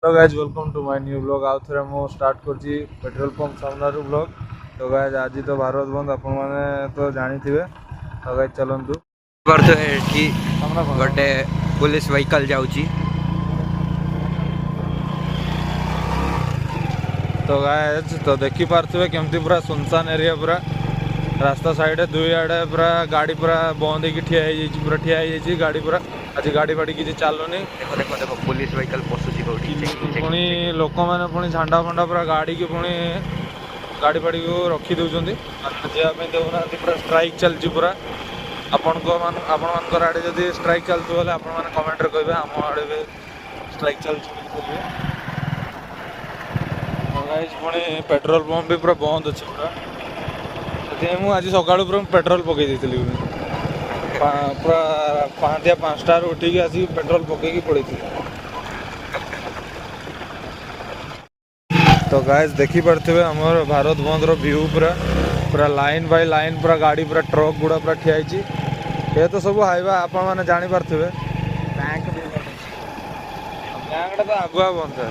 Hello guys welcome to my new blog आउ थे मु स्टार्ट करछि पेट्रोल पंप सामनारू ब्लॉग। तो गाइज आज तो भारत बंद आपण माने तो जानी थिबे। तो गाइज चलंतु एठी गोटे पुलिस व्हीकल जाउची। तो गाइज तो देखि पारथिबे केमती पूरा सुनसान एरिया पूरा रास्ता साइड दुई आड़े पूरा गाड़ी पूरा बंद होगी ठिया पूरा ठिया गाड़ी पूरा आज गाड़ी फाड़ी किसी चलुनी। देखो देखो देखो पुलिस व्हीकल पसुची कोठी पुणी लोक मैंने पुणी झंडा फंडा पूरा गाड़ी की पुणी गाड़ी फाड़ी को रखी दौरान जावाई देना पूरा स्ट्राइक चलती पूरा आपण मान आड़े जब स्ट्राइक चलती बोले आपण मैंने कमेंट कहे आम आड़े भी स्ट्राइक चलती। पुणी पेट्रोल पंप भी पूरा बंद अच्छे पूरा से आज सका पूरा पेट्रोल पकई देती पूरा पाँतिया 5टार उठिकी आसिक पेट्रोल पकईकी पड़ी। तो गाइस देखी पार्थिबे हमर भारत बंद रो व्यू पूरा पूरा लाइन बाय लाइन पूरा गाड़ी पूरा ट्रक गुड़ा पूरा ठिया ये तो सब हाइवा आपण माने जानी पार्थिबे। बैंक तो आगुआ बंद है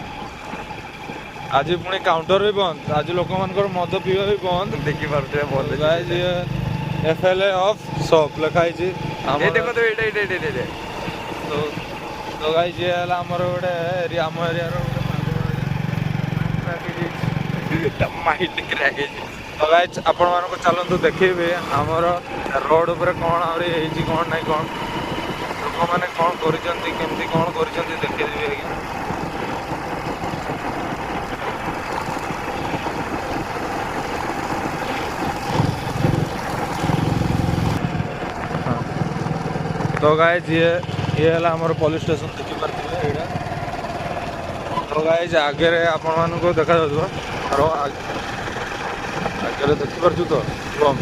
आज पुणी काउंटर भी बंद आज लोक मानकर मद पीवा भी बंद देखि पारते बंद गाइस ये FLA ऑफ शॉप लिखाई छी ए देखो तो एटे तो गाइस ये हला हमर ओडे एरिया हम एरिया रो तो गाइस आपण मानको चलंतु देखिबे हमर रोड ऊपर कोन आरी हेजी कोन नै कोन लोक माने कोन करिसंती केमती कोन करिसंती देखि देबे आगे। तो गाइस ये हला हमर पुलिस स्टेशन देखि परथिबे एडा। तो गाइस आगे रे आपण मानको देखा जाउथबो आरो आगे देखि परछु तो बम।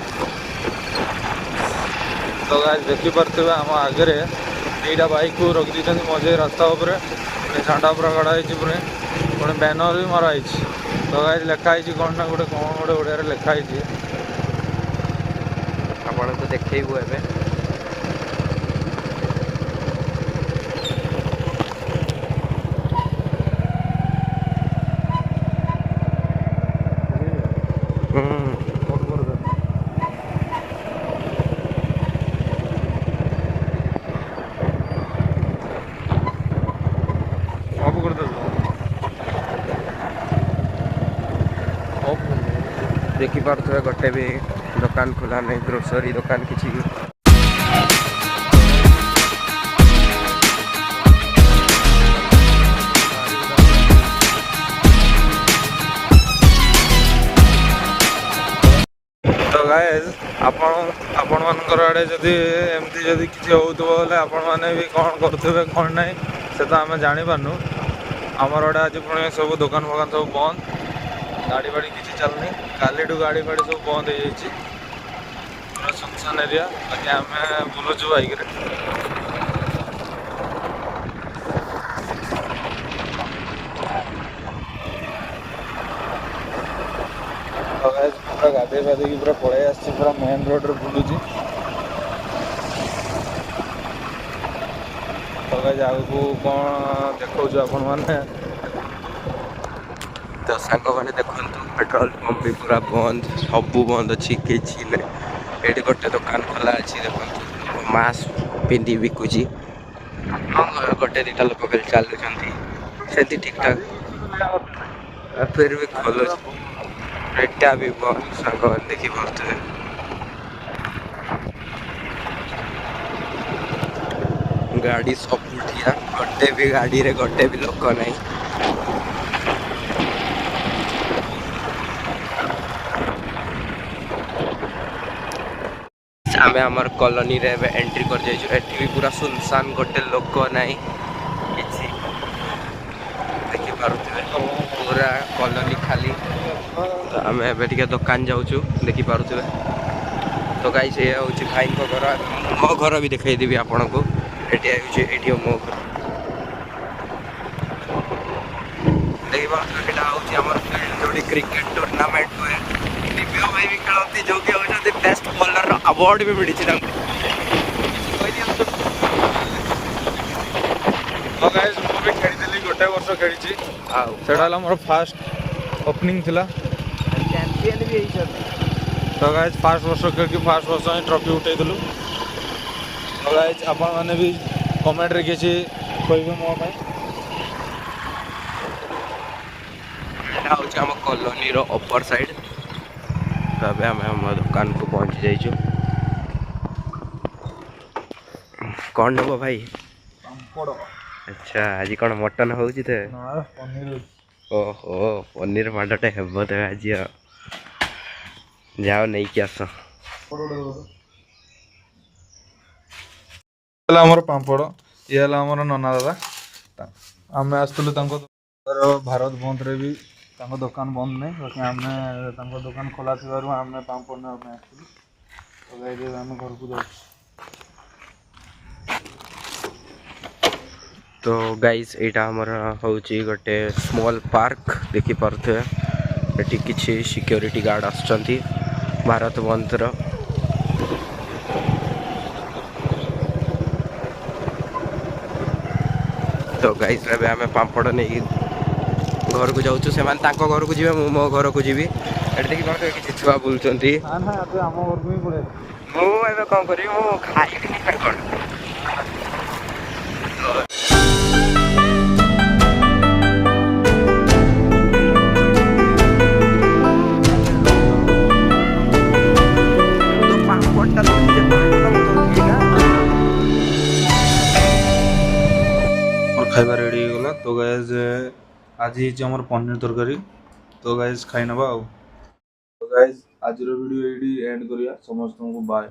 तो गाइस देखि परथिबे हम आगे रे एटा बाइक को रख दिछन मजे रास्ता ऊपर झंडा पूरा गड़ा है पुणे बैनर भी मरा है। तो गाइस लिखा है कौन ना गोटे ओडिया रे लिखा है आपण तो देखैबो एबे देखि पारथबे गोटे भी दुकान खुला नहीं ग्रोसरी दुकान किछि। तो गाइस आपण मानकर आड़े जदि एमती जदि किछि होउतबो बोले आपण माने भी कोन करथबे कोन नै से तो आमे जानि पारनु। हमर आड़े आज पुणे सब दुकान फकान सब बंद गाड़ी फाड़ी किसी चलनी कालीठू गाड़ी फाड़ी सब बंद हो जाइए पूरा सुनसान एरिया। बाकी आम बुलुचु बाइक रे पूरा गाधे फाधे की पूरा पड़े आसी पूरा मेन रोड रे बुलुची। तो आगू कौन देखा आपण मैंने तो सांग मैंने देखु पेट्रोल पंप भी पूरा बंद सबू बंद अच्छी किसी ना ये गोटे दुकान खोला अच्छी देखो मास्क पिंधि बिकुची गोटे दुटा लोक खाली चलुंट से ठीक ठाक फिर भी खोल एटा भी सांग देखी पारे गाड़ी सब ठिया गोटे भी गाड़ी रे गोटे भी लोक नहीं। आम आमर कॉलोनी रे एंट्री कर जाइछु एठी भी पूरा सुनसान गोटे लोक नहीं किछि देखि पारुथिबे पूरा कॉलोनी खाली। तो आम एबे टिके दुकान जाउछु देखि पारुथिबे। तो गाइस ये होछि भाई को घर मो घर भी देखाई देबी आपन को एठी आउछि एठी मो घर देखि पारुथिबे एटा होछि हमर फील्ड जोडी क्रिकेट टूर्नामेंट हुए दिव्य भाई भी खेलती जो कि होती बेस्ट बॉलर अवार्ड भी मिली तो गाइस मु भी खेली गोटे वर्ष खेली ଆଉ ସେଇଟା ହେଲା ମୋର ଫାଷ୍ଟ ଓପନିଂ ଥିଲା। ଚମ୍ପିଅନ୍ ବି ହେଇଛନ୍ତି। ତ ଗାଇଜ୍ ଫାଷ୍ଟ ବର୍ଷ ଖେଳିକି ଫାଷ୍ଟ ବର୍ଷ ହିଁ ଟ୍ରଫି ଉଠେଇଥିଲୁ। ତ ଗାଇଜ୍ ଆପଣମାନେ ବି କମେଣ୍ଟରେ କିଛି କହିବେ ମୋ ପାଇଁ। ଏଇଟା ହେଉଛି ଆମ କଲୋନୀର ଅପର ସାଇଡ୍। ତ ଏବେ ଆମେ ଆମ ଦୋକାନକୁ ପହଞ୍ଚି ଯାଇଛୁ। କ'ଣ ନେବ ଭାଇ? ପାମ୍ପଡ଼। ଆଚ୍ଛା ଆଜି କ'ଣ ମଟନ୍ ହେଉଛି ତ? ନା ପନିର ଅଛି। ଓହୋ ପନିର ମାଡ଼ଟେ ହେବ ତେବେ ଆଜି ଆଉ। ଯାଅ ନେଇକି ଆସ। ହେଲା ଆମର ପାମ୍ପଡ଼, ଇଏ ହେଲା ଆମର ନନା ଦାଦା। ଆମେ ଆସିଥିଲୁ ତାଙ୍କ ଭାରତ ବନ୍ଦରେ ବି ତାଙ୍କ ଦୋକାନ ବନ୍ଦ ନାହିଁ, ବାକି ଆମେ ତାଙ୍କ ଦୋକାନ ଖୋଲା ଥିବାରୁ ଆମେ ପାମ୍ପଡ଼ ନେବା ପାଇଁ ଆସିଥିଲୁ। ତ ଗାଇଜ୍ ଆମେ ଘରକୁ ଯାଉଛୁ। ତ ଗାଇସ୍ ଏଇଟା ଆମର ହେଉଛି ଗୋଟେ ସ୍ମଲ୍ ପାର୍କ ଦେଖିପାରୁଥିବେ। ଏଠି କିଛି ସିକ୍ୟୁରିଟି ଗାର୍ଡ଼ ଆସୁଛନ୍ତି ଭାରତ ବନ୍ଦର। ତ ଗାଇସ୍ ଏବେ ଆମେ ପାମ୍ପଡ଼ ନେଇକି ଘରକୁ ଯାଉଛୁ। ସେମାନେ ତାଙ୍କ ଘରକୁ ଯିବେ, ମୁଁ ମୋ ଘରକୁ ଯିବି। ଏଠି ଦେଖିପାରୁଥିବେ କିଛି ଛୁଆ ବୁଲୁଛନ୍ତି। ନା ନା ଏବେ ଆମ ଘରକୁ ହିଁ ପଳେଇ ଆସିବୁ। ମୁଁ ଏବେ କ'ଣ କରିବି? ମୁଁ ଖାଇବିନି ନା କ'ଣ? ଖାଇବା ରେଡ଼ି ହେଇଗଲା। ତ ଗାଇଜ୍ ଆଜି ହେଇଛି ଆମର ପନିର ତରକାରୀ। ତ ଗାଇଜ୍ ଖାଇ ନେବା ଆଉ। ତ ଗାଇଜ୍ ଆଜିର ଭିଡ଼ିଓ ଏଇଠି ଏଣ୍ଡ କରିବା। ସମସ୍ତଙ୍କୁ ବାଏ।